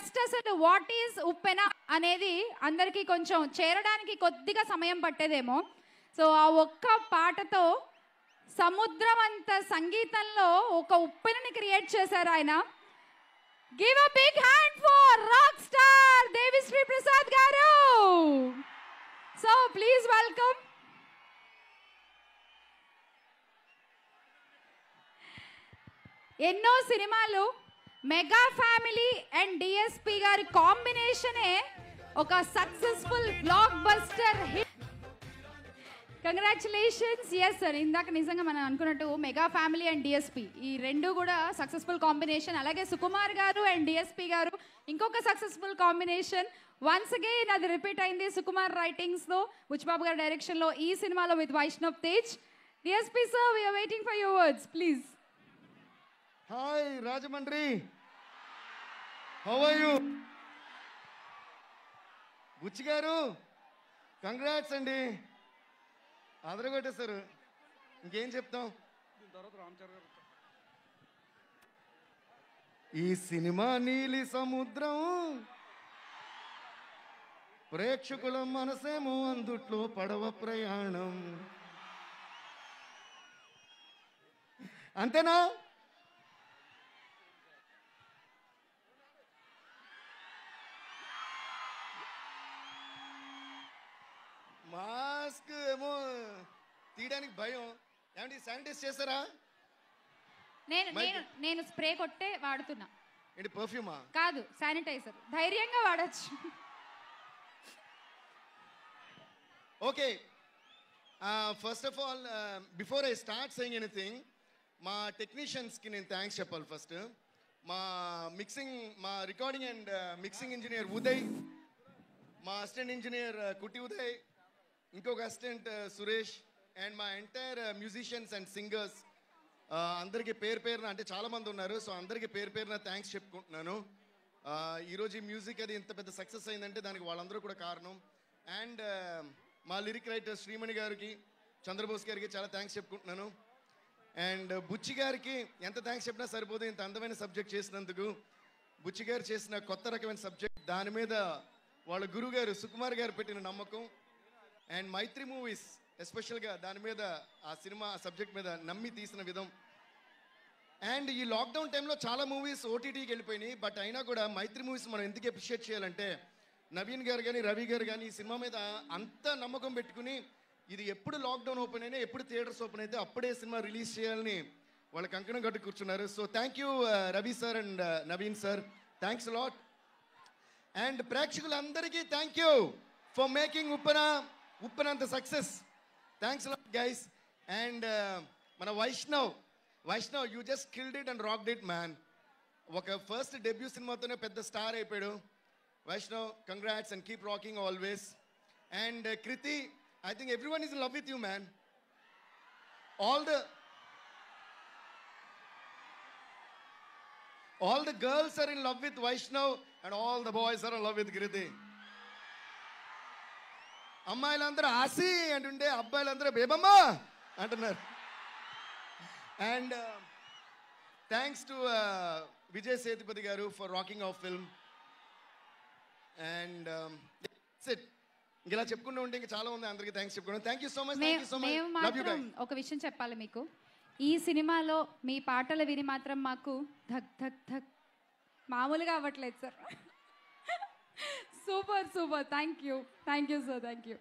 First అసలు what is ఉప్పెన అనేది అందరికీ కొంచెం చేరడానికి కొద్దిగా సమయం పట్టేదేమో. సో ఆ ఒక్క పాటతో సముద్రం అంత సంగీతంలో ఒక ఉప్పెనని క్రియేట్ చేశారు ఆయన. Give a big hand for rock star Devi Sri Prasad garu. So please welcome. ఎన్నో సినిమాలు మెగా ఫ్యామిలీ అండ్ డిఎస్పి గారి కాంబినేషనే ఒక successful blockbuster hit. Congratulations. Yes sir, ఇందాక నిజంగా మనం అనుకున్నట్టు మెగా ఫ్యామిలీ అండ్ డిఎస్పి ఈ రెండు కూడా సక్సెస్ఫుల్ కాంబినేషన్. అలాగే సుకుమార్ గారు అండ్ డిఎస్పి గారు ఇంకొక సక్సెస్ఫుల్ కాంబినేషన్. వన్స్ అగైన్ అది రిపీట్ అయింది సుకుమార్ రైటింగ్స్లో, బుచ్చిబాబు గారి డైరెక్షన్లో ఈ సినిమాలో with Vaishnav Tej. DSP sir, we are waiting for your words please. Hi Rajahmundry, how are you? Buchi garu congrats అండి, అదరగొట్టేశారు. ఇంకేం చెప్తాం. ఈ సినిమా నీలి సముద్రం, ప్రేక్షకుల మనసేమో అందుట్లో పడవ ప్రయాణం. అంతేనా? మాస్క్ ఏమో తీయడానికి భయం. ఏమంటే శానిటైజ్ చేస్తారా? నేను స్ప్రే కొట్టే వాడుతున్నా. ఏంటి పర్ఫ్యూమా? కాదు, శానిటైజర్. ధైర్యంగా వాడచ్చు. Okay, first of all before I start saying anything, మా టెక్నీషియన్స్కి నేను థ్యాంక్స్ చెప్పాలి. ఫస్ట్ మా recording and mixing engineer Uday, మా అసిస్టెంట్ ఇంజనీర్ కుట్టి ఉదయ్, ఇంకొక అసిస్టెంట్ సురేష్, అండ్ మా ఎంటైర్ మ్యూజిషియన్స్ అండ్ సింగర్స్ అందరికీ పేరు పేరున, అంటే చాలామంది ఉన్నారు, సో అందరికీ పేరు పేరున థ్యాంక్స్ చెప్పుకుంటున్నాను. ఈరోజు ఈ మ్యూజిక్ అది ఇంత పెద్ద సక్సెస్ అయిందంటే దానికి వాళ్ళందరూ కూడా కారణం. అండ్ మా లిరిక్ రైటర్ శ్రీమణి గారికి, చంద్రబోస్ గారికి చాలా థ్యాంక్స్ చెప్పుకుంటున్నాను. అండ్ బుచ్చి గారికి ఎంత థ్యాంక్స్ చెప్పినా సరిపోదు ఇంత అందమైన సబ్జెక్ట్ చేసినందుకు. బుచ్చి గారు చేసిన కొత్త రకమైన సబ్జెక్ట్, దాని మీద వాళ్ళ గురువు గారు సుకుమార్ గారు పెట్టిన నమ్మకం, అండ్ మైత్రి మూవీస్ ఎస్పెషల్గా దాని మీద, ఆ సినిమా సబ్జెక్ట్ మీద నమ్మి తీసిన విధం. అండ్ ఈ లాక్డౌన్ టైంలో చాలా మూవీస్ ఓటీటీకి వెళ్ళిపోయినాయి, బట్ అయినా కూడా మైత్రి మూవీస్ మనం ఎందుకు అప్రిషియేట్ చేయాలంటే, నవీన్ గారు కానీ రవి గారు కానీ ఈ సినిమా మీద అంత నమ్మకం పెట్టుకుని, ఇది ఎప్పుడు లాక్డౌన్ ఓపెన్ అయినా, ఎప్పుడు థియేటర్స్ ఓపెన్ అయితే అప్పుడే సినిమా రిలీజ్ చేయాలని వాళ్ళ కంకణం కట్టు కూర్చున్నారు. So thank you Ravi sir and Naveen sir, thanks lot. And ప్రేక్షకులందరికీ థ్యాంక్ యూ ఫర్ మేకింగ్ ఉప్పెనంత success. Thanks lot guys. And మన Vaishnav you just killed it and rocked it man. ఒక ఫస్ట్ డెబ్యూ సినిమాతోనే పెద్ద స్టార్ అయిపోయాడు. Vaishnav, congrats and keep rocking always. And Kriti, I think everyone is in love with you, man. All the girls are in love with Vaishnav and all the boys are in love with Kriti. అమ్మాయిలందరూ ఆసి అంటుంటే అబ్బాయిలందరూ బేబమ్మా అంటున్నారు. And thanks to Vijay Sethupathi garu for rocking of film. And ఇలా చెప్పుకుంటూ ఉంటే ఇంకా చాలా ఉంది, అందరికీ థ్యాంక్స్ చెప్పుకోండి. Thank you so much. మేము మాత్రం ఒక విషయం చెప్పాలి మీకు, ఈ సినిమాలో మీ పాటలు విని మాత్రం మాకు ధక్ ధక్ ధక్ మామూలుగా అవ్వట్లేదు sir. Super. Thank you sir, thank you.